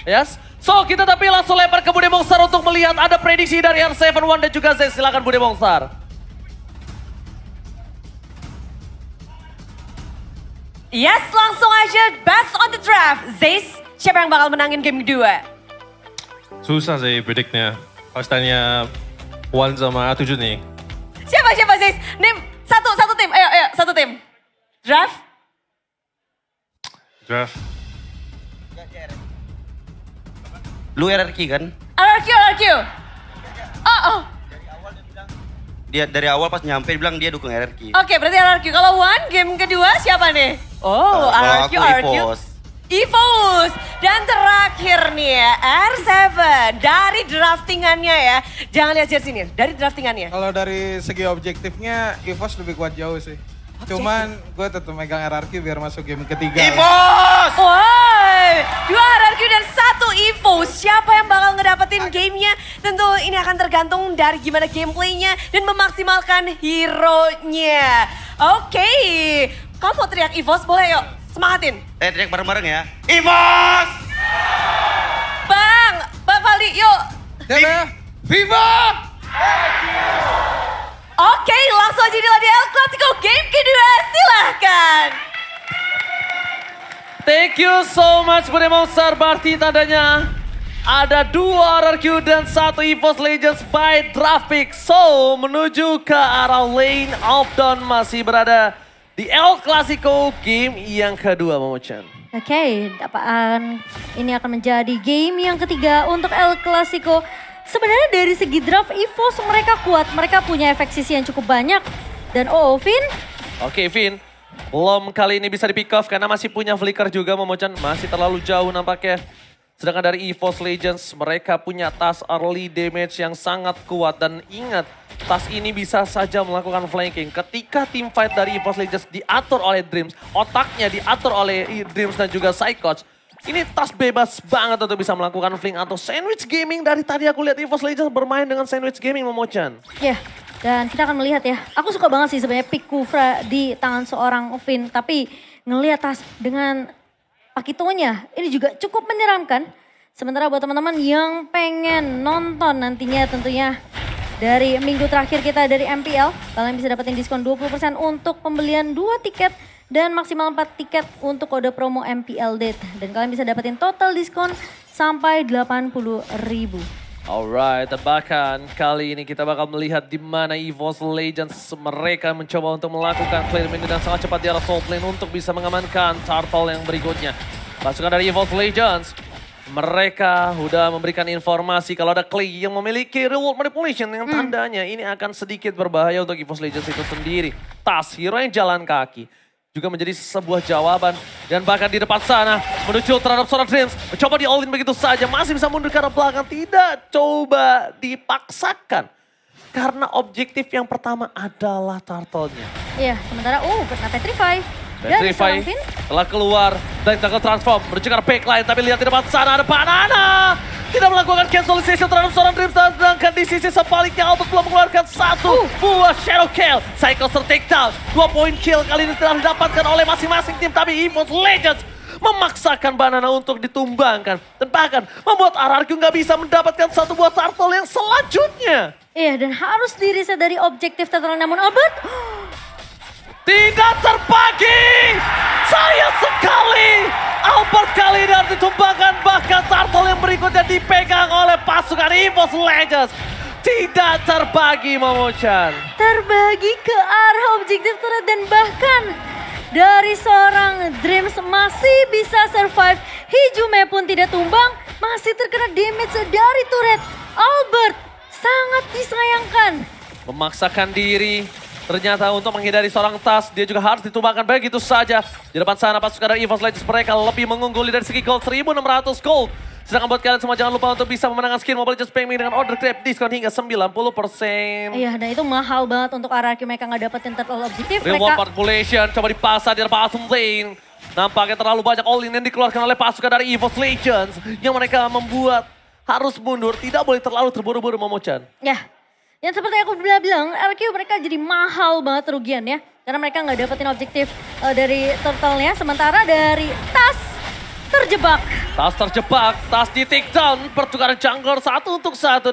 Yes. So kita tapi langsung lempar ke Bude Mongstar untuk melihat ada prediksi dari R71 dan juga Zez. Silakan Bude Mongstar. Yes, langsung aja best on the draft. Zez, siapa yang bakal menangin game kedua? Susah sih prediknya. Pas tanya Wan sama A7 nih. Siapa Zez? Name satu tim. Ayo satu tim. Draft? Draft. Lu RRQ kan? RRQ. Oh. Dia dari awal pas nyampe bilang dia dukung RRQ. Oke, berarti RRQ. Kalau Wan, game kedua siapa nih? Oh, Kalau RRQ. aku EVOS. EVOS. Dan terakhir nih ya, R7. Dari draftingannya ya. Jangan lihat jersey nih, dari draftingannya. Kalau dari segi objektifnya, EVOS lebih kuat jauh sih. Cuman gue tetap megang RRQ biar masuk game ketiga. EVOS! Woi, 2 RRQ dan 1 EVOS. Siapa yang bakal ngedapetin gamenya? Tentu ini akan tergantung dari gimana gameplaynya dan memaksimalkan hero-nya. Oke, kamu mau teriak EVOS boleh yuk, semangatin. Teriak bareng-bareng ya. EVOS! Bang Valdi yuk. Viva! Oke, langsung aja di El Clasico game kedua, silahkan. Thank you so much Bude Mongstar. Berarti tandanya ada 2 RRQ dan 1 EVOS Legends by draft pick. So menuju ke arah lane Alpdon masih berada di El Clasico game yang kedua Momo-chan. Oke, ini akan menjadi game yang ketiga untuk El Clasico. Sebenarnya dari segi draft EVOS mereka kuat, mereka punya efek sisi yang cukup banyak. Dan Vin. Oke Vin, belum kali ini bisa di pick off karena masih punya flicker juga Momo-chan. Masih terlalu jauh nampaknya. Sedangkan dari EVOS Legends mereka punya tas early damage yang sangat kuat. Dan ingat, tas ini bisa saja melakukan flanking. Ketika team fight dari EVOS Legends diatur oleh Dreams, otaknya diatur oleh Dreams dan juga Psychoch. Ini tas bebas banget untuk bisa melakukan flank atau sandwich gaming. Dari tadi aku lihat EVOS Legends bermain dengan sandwich gaming Momo-chan. Ya, dan kita akan melihat ya. Aku suka banget sih sebenarnya pick Kufra di tangan seorang Vin. Tapi ngelihat tas dengan Pakitonya ini juga cukup menyeramkan. Sementara buat teman-teman yang pengen nonton nantinya tentunya dari minggu terakhir kita dari MPL. Kalian bisa dapetin diskon 20% untuk pembelian 2 tiket. Dan maksimal 4 tiket untuk kode promo MPL Date. Dan kalian bisa dapetin total diskon sampai 80.000. Alright, bahkan kali ini kita bakal melihat di mana EVOS Legends mereka mencoba untuk melakukan clear menu dan sangat cepat di arah top lane untuk bisa mengamankan turtle yang berikutnya. Pasukan dari EVOS Legends, mereka udah memberikan informasi kalau ada Clay yang memiliki reward manipulation yang tandanya ini akan sedikit berbahaya untuk EVOS Legends itu sendiri. Tas hero yang jalan kaki juga menjadi sebuah jawaban. Dan bahkan di depan sana menuju terhadap seorang Dreams. Mencoba di all-in begitu saja. Masih bisa mundur ke arah belakang. Tidak coba dipaksakan. Karena objektif yang pertama adalah turtle-nya. Iya, sementara kena Petrify. Petrify telah keluar dan kita transform menuju ke arah backline. Tapi lihat di depan sana ada Banana. Tidak melakukan cancelization terhadap seorang Dreams. Sedangkan di sisi sebaliknya Albert belum mengeluarkan satu buah shadow kill. Cycle takedown. 2 point kill kali ini telah didapatkan oleh masing-masing tim. Tapi EVOS Legends memaksakan Banana untuk ditumbangkan. Dan bahkan membuat RRQ nggak bisa mendapatkan satu buah turtle yang selanjutnya. Iya, dan harus di-reset dari objektif turtle. Namun Albert tidak terbagi. Sayang sekali. Albert kali ini harus ditumbangkan. Bahkan turtle yang berikutnya dipegang oleh pasukan EVOS Legends. Tidak terbagi Momo-chan. terbagi ke arah objektif turret dan bahkan dari seorang Dreams masih bisa survive. Hijume pun tidak tumbang, masih terkena damage dari turret. Albert sangat disayangkan. Memaksakan diri. Ternyata untuk menghindari seorang tas, dia juga harus ditumbangkan begitu saja. Di depan sana pasukan dari EVOS Legends mereka lebih mengungguli dari segi gold 1.600 gold. Sedangkan buat kalian semua jangan lupa untuk bisa memenangkan skin Mobile Legends Payme dengan order grab diskon hingga 90%. Iya, dan itu mahal banget untuk RRQ mereka nggak dapetin turtle objektif. Reward manipulation coba dipasang di depan Asum Lane. Nampaknya terlalu banyak all-in yang dikeluarkan oleh pasukan dari EVOS Legends. Yang mereka membuat harus mundur, tidak boleh terlalu terburu-buru Momo-chan. Ya, yang seperti aku bilang, RRQ mereka jadi mahal banget kerugian ya. Karena mereka nggak dapetin objektif dari turtle-nya. Sementara dari tas, terjebak. Tas terjebak, Tas di take down, pertukaran jungler 1-1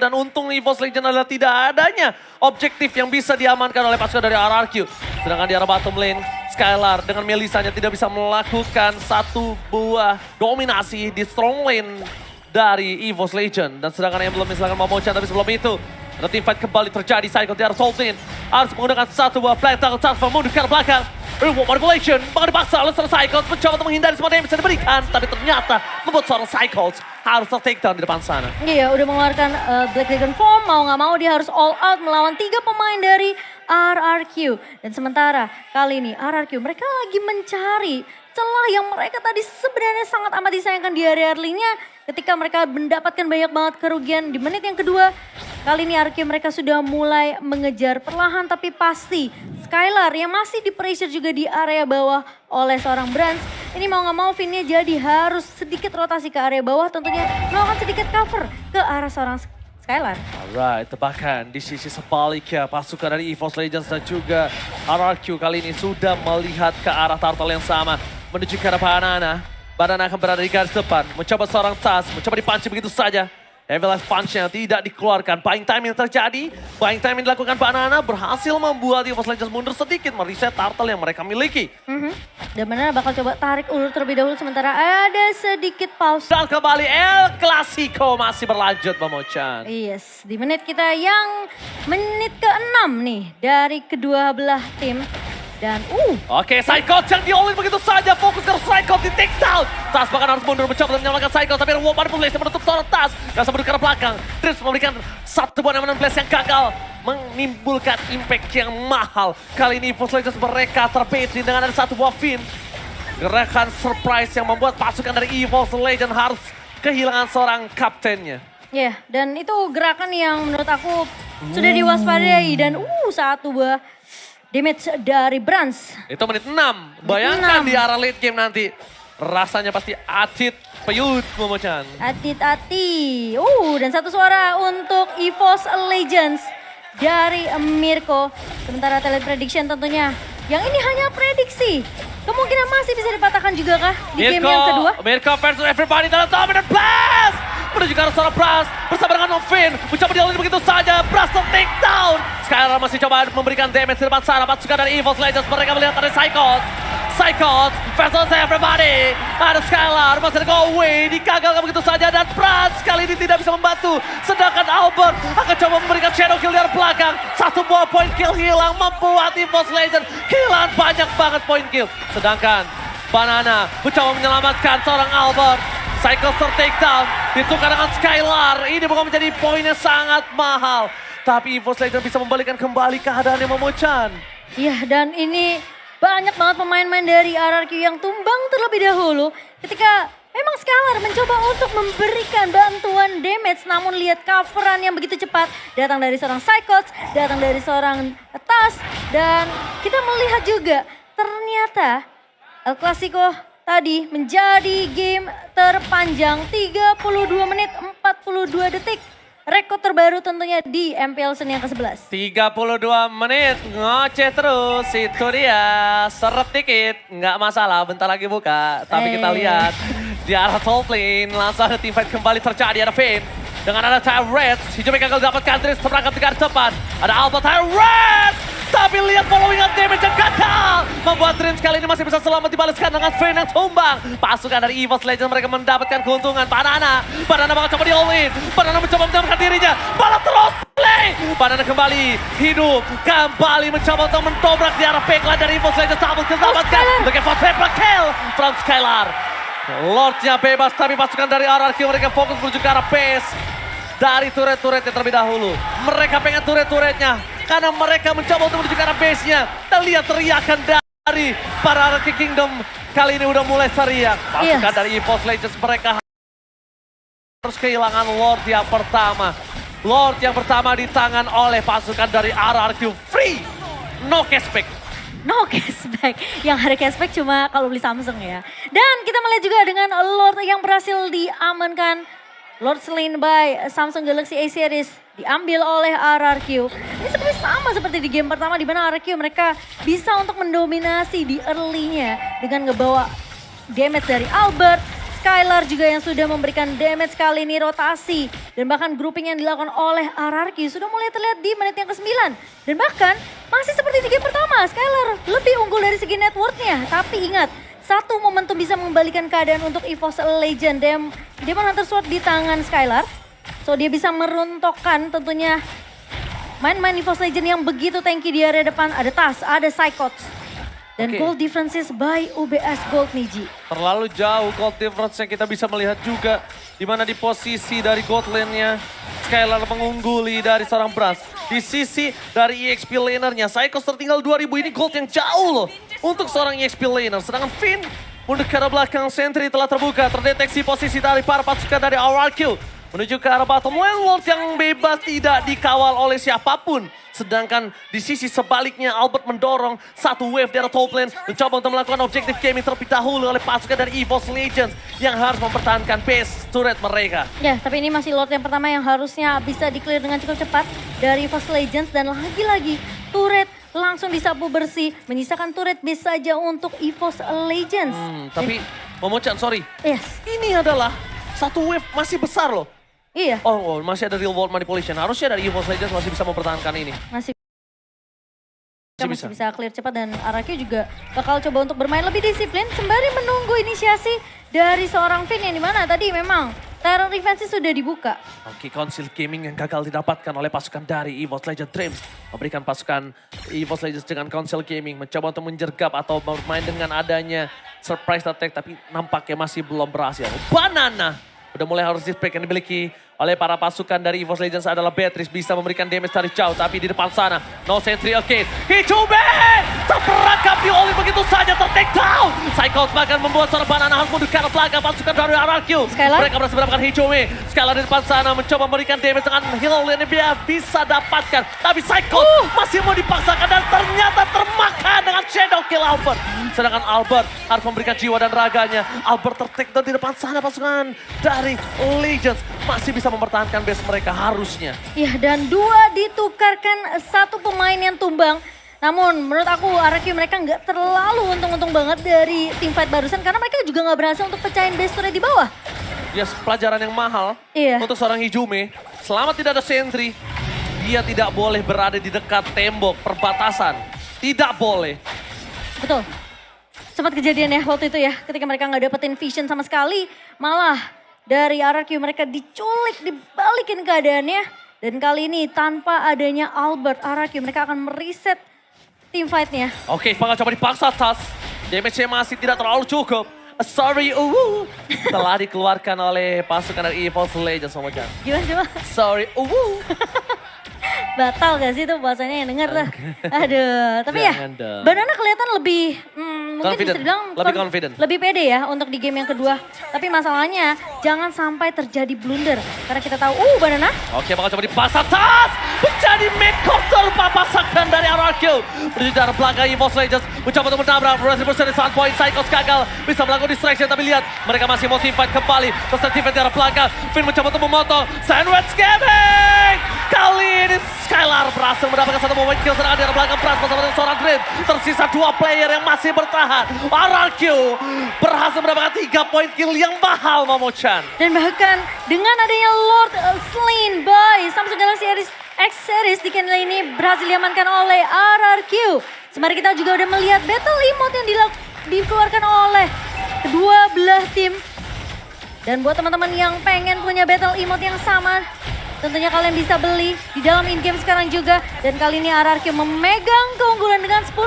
dan untung EVOS Legend adalah tidak adanya objektif yang bisa diamankan oleh pasukan dari RRQ. Sedangkan di arah bottom lane, Skylar dengan Melisanya tidak bisa melakukan satu buah dominasi di strong lane dari EVOS Legend. Dan sedangkan yang belum misalkan Momochan, tapi sebelum itu ada team fight kembali terjadi. Psycho di arah Soul Lane harus menggunakan satu buah flag tackle transfer mundur ke arah belakang. Manipulation, bakal dipaksa oleh seorang Cycles mencoba untuk menghindari semua damage yang diberikan, tapi ternyata membuat seorang Cycles harus ter-take down di depan sana. Iya, udah mengeluarkan Black Dragon Form, mau nggak mau dia harus all out melawan 3 pemain dari RRQ. Dan sementara kali ini RRQ mereka lagi mencari celah yang mereka tadi sebenarnya sangat amat disayangkan di area early-nya ketika mereka mendapatkan banyak banget kerugian di menit yang kedua. Kali ini RRQ mereka sudah mulai mengejar perlahan tapi pasti Skylar yang masih di pressure juga di area bawah oleh seorang Brands. Ini mau nggak mau Vinnya jadi harus sedikit rotasi ke area bawah, tentunya melakukan sedikit cover ke arah seorang Skylar. Alright, bahkan di sisi sebaliknya pasukan dari EVOS Legends dan juga RRQ kali ini sudah melihat ke arah turtle yang sama. Menuju ke arah Banana. Banana akan berada di garis depan. Mencoba seorang Tas, mencoba dipancing begitu saja. Heavy Life Punch-nya tidak dikeluarkan. Buying time yang terjadi. Buying time yang dilakukan Banana berhasil membuat EVOS Legends mundur sedikit. Mereset turtle yang mereka miliki. Dan Banana bakal coba tarik ulur terlebih dahulu sementara ada sedikit pause. Dan kembali El Clasico masih berlanjut Momochan. Yes, di menit kita yang menit ke-6 nih dari kedua belah tim. Dan Oke, Psychot yang di-all-in begitu saja. Fokus ke Psychot di take down. Tas bahkan harus mundur mencoba untuk menyelamatkan Psychot. Tapi ada manipulasi menutup seorang Tas. Dan sampai ke arah belakang. Dreams memberikan satu buah emerald blast yang gagal. Menimbulkan impact yang mahal. Kali ini EVOS Legends mereka terpetri dengan ada satu buah fin. Gerakan surprise yang membuat pasukan dari EVOS Legends harus kehilangan seorang kaptennya. ya, dan itu gerakan yang menurut aku sudah diwaspadai. Dan satu buah damage dari Brands. Itu menit 6. Bayangkan di arah late game nanti. Rasanya pasti Atit Peyut Momochan. Atit-ati. Dan satu suara untuk EVOS Legends dari Mirko. Sementara talent prediction tentunya. Yang ini hanya prediksi. Kemungkinan masih bisa dipatahkan juga kah di game yang kedua? Mirko versus everybody dalam dominant blast. Menuju ke arah seorang Brass bersama dengan Novin. Mencoba dialog begitu saja. Brass take down. Sekarang masih coba memberikan damage di depan sana. Pasukan dari EVOS Legends. Mereka melihat ada Psychot. Psychot versus everybody. Ada Skylar masih ada go away. Digagalkan begitu saja. Dan Brass kali ini tidak bisa membantu. Sedangkan Albert akan coba memberikan shadow kill dari belakang. Satu buah point kill hilang. Membuat EVOS Legends kehilangan banyak banget point kill. Sedangkan Banana mencoba menyelamatkan seorang Albert. Cycle take down, ditukar dengan Skylar. Ini bukan menjadi poin yang sangat mahal. Tapi EVOS Legends bisa membalikan kembali keadaan yang Momochan. Iya, dan ini banyak banget pemain-pemain dari RRQ yang tumbang terlebih dahulu. Ketika memang Skylar mencoba untuk memberikan bantuan damage. Namun lihat coveran yang begitu cepat. Datang dari seorang Psychots, datang dari seorang Tas. Dan kita melihat juga ternyata El Clasico tadi menjadi game terpanjang 32 menit 42 detik. Rekor terbaru tentunya di MPL Senin yang ke-11. 32 menit, ngoceh terus. Itu dia, seret dikit. Nggak masalah, bentar lagi buka. Tapi kita lihat di arah top lane. Langsung ada team fight kembali terjadi. Ada Vayne dengan ada Tyrant. Hijau gagal dapatkan Dreams terperangkap di garis depan. Ada Alpha Tyrant. Tapi lihat following up damage yang gagal. Membuat Dreams kali ini masih bisa selamat dibalaskan dengan Vayne yang tumbang. Pasukan dari EVOS Legends mereka mendapatkan keuntungan. Banana bakal coba di all-in. Banana mencoba menyelamatkan dirinya. Balas terus play. Banana kembali hidup. Kembali mencoba untuk mendobrak di arah backline dari EVOS Legends. Double kill dapatkan. Looking for triple kill from Skylar. Lordnya bebas tapi pasukan dari RRQ mereka fokus menuju ke arah base. Dari turret-turretnya terlebih dahulu. Mereka pengen turret-turretnya. Karena mereka mencoba untuk menuju ke arah base-nya. Dan lihat teriakan dari para RRQ Kingdom. Kali ini udah mulai teriak. Pasukan dari EVOS Legends mereka harus kehilangan Lord yang pertama. Lord yang pertama di tangan oleh pasukan dari RRQ. Free. No cashback. No cashback. Yang ada cashback cuma kalau beli Samsung ya. Dan kita melihat juga dengan Lord yang berhasil diamankan. Lord slain by Samsung Galaxy A Series diambil oleh RRQ. Ini sebenarnya sama seperti di game pertama di mana RRQ mereka bisa untuk mendominasi di early-nya dengan ngebawa damage dari Albert, Skylar juga yang sudah memberikan damage kali ini rotasi. Dan bahkan grouping yang dilakukan oleh RRQ sudah mulai terlihat di menit yang ke-9. Dan bahkan masih seperti di game pertama, Skylar lebih unggul dari segi net worth-nya. Tapi ingat, satu momentum bisa mengembalikan keadaan untuk EVOS Legend. Demon Hunter Sword di tangan Skylar. So dia bisa meruntokkan tentunya main-main EVOS Legend yang begitu tanky di area depan. Ada Tas, ada Psychots. Dan Oke. gold differences by UBS Gold Niji. Terlalu jauh gold difference yang kita bisa melihat juga. Di mana di posisi dari gold lane-nya Skylar mengungguli dari seorang Brass. Di sisi dari EXP lanernya Psychos tertinggal 2000, ini gold yang jauh loh untuk seorang EXP laner. Sedangkan Finn mundur ke arah belakang, sentry telah terbuka. Terdeteksi posisi dari para pasukan dari RRQ. Menuju ke arah bottom lane, Wolf yang bebas tidak dikawal oleh siapapun. Sedangkan di sisi sebaliknya Albert mendorong satu wave dari top lane. Mencoba untuk melakukan objektif gaming terlebih dahulu oleh pasukan dari EVOS Legends. Yang harus mempertahankan base turret mereka. Ya, tapi ini masih Lord yang pertama yang harusnya bisa di-clear dengan cukup cepat dari EVOS Legends. Dan lagi-lagi turret langsung disapu bersih. Menyisakan turret base saja untuk EVOS Legends. Tapi Momochan, sorry. Yes, Ini adalah satu wave masih besar loh. iya. Oh, masih ada real world manipulation. Harusnya dari EVOS Legends masih bisa mempertahankan ini. Masih Masih bisa clear cepat dan RRQ juga bakal coba untuk bermain lebih disiplin sembari menunggu inisiasi dari seorang Finn yang dimana tadi memang terror defense sudah dibuka. Oke, Council Gaming yang gagal didapatkan oleh pasukan dari EVOS Legends Dreams. Memberikan pasukan EVOS Legends dengan Council Gaming. Mencoba untuk menjergap atau bermain dengan adanya surprise attack. Tapi nampaknya masih belum berhasil. Banana udah mulai harus dispek yang dimiliki oleh para pasukan dari EVOS Legends adalah Beatrice. Bisa memberikan damage dari jauh. Tapi di depan sana, no sentry again. Hichube! Terperangkap di Oli begitu saja, ter-take down. Psychos bahkan membuat seorang Banana harus mundur ke arah belakang pasukan dari RRQ. Skylar? Mereka berhasil mendapatkan Hichube. Skylar di depan sana mencoba memberikan damage dengan heal yang dia bisa dapatkan. Tapi Psychos masih mau dipaksakan dan ternyata termakan dengan Shadow Kill Albert. Sedangkan Albert harus memberikan jiwa dan raganya. Albert ter-take down di depan sana pasukan dari Legends. Masih bisa mempertahankan base mereka harusnya. Ya, dan dua ditukarkan satu pemain yang tumbang. Namun menurut aku RRQ mereka nggak terlalu untung-untung banget dari team fight barusan. Karena mereka juga nggak berhasil untuk pecahin base turret di bawah. Yes, pelajaran yang mahal Iya. untuk seorang Hijume. Selama tidak ada sentry, dia tidak boleh berada di dekat tembok perbatasan. Tidak boleh. Betul. Sempat kejadian ya waktu itu ya. Ketika mereka nggak dapetin vision sama sekali. Malah dari RRQ mereka diculik, dibalikin keadaannya. Dan kali ini tanpa adanya Albert, RRQ mereka akan mereset team fight-nya. Oke, bakal coba dipaksa Tas. Damage-nya masih tidak terlalu cukup. Sorry, telah dikeluarkan oleh pasukan dari EVOS Legends sama Jan. Gimana coba? Sorry, Batal gak sih itu bahasanya yang denger dah. Aduh, tapi ya Jangan dong. Banana kelihatan lebih mungkin Confident, bisa dibilang lebih confident. lebih pede ya untuk di game yang kedua. Tapi masalahnya jangan sampai terjadi blunder. Karena kita tahu, Banana. Oke, bakal coba dipaksa Tas. Menjadi makeover papasakan dari RRQ. Menuju ke arah belakang EVOS Legends. Mencoba untuk menabrak. Retribution di saat point. Psychos gagal. Bisa melakukan distraction. Tapi lihat, mereka masih mau team fight kembali. Terus team fight di arah belakang. Finn mencoba untuk memotong. Sandwich Gaming. Kali ini Skylar berhasil mendapatkan satu moment kill. Sedangkan di arah belakang Pras bersama dengan seorang Dream. Tersisa 2 player yang masih bertahan. RRQ berhasil mendapatkan 3 point kill yang mahal, Momochan. Dan bahkan dengan adanya Lord slain by Samsung Galaxy X Series di channel ini berhasil diamankan oleh RRQ. Sembari kita juga udah melihat battle emote yang dikeluarkan oleh kedua belah tim. Dan buat teman-teman yang pengen punya battle emote yang sama, tentunya kalian bisa beli di dalam in-game sekarang juga. Dan kali ini RRQ memegang keunggulan dengan 10.000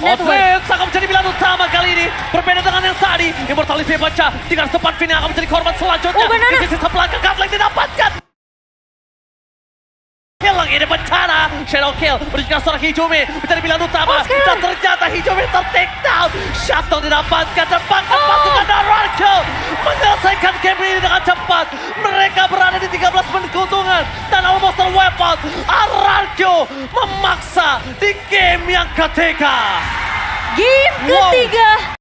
net worth. Offense akan menjadi pilihan utama kali ini. Berbeda dengan yang tadi. Immortality baca. Tinggal tempat Finn yang akan menjadi korban selanjutnya. Banana. Di sisi sebelah ke Gatling didapatkan. Hilang ini bencana. Shadow kill. Menuju seorang Hijume. Menjadi pilihan utama. Dan ternyata Hijume ter-take down. Shutdown didapatkan. Dan bahkan pasukan RRQ menyelesaikan game ini dengan cepat. Mereka berada di 13 menit keuntungan. Dan almost wipe out. RRQ memaksa di game yang ketiga. Game ketiga.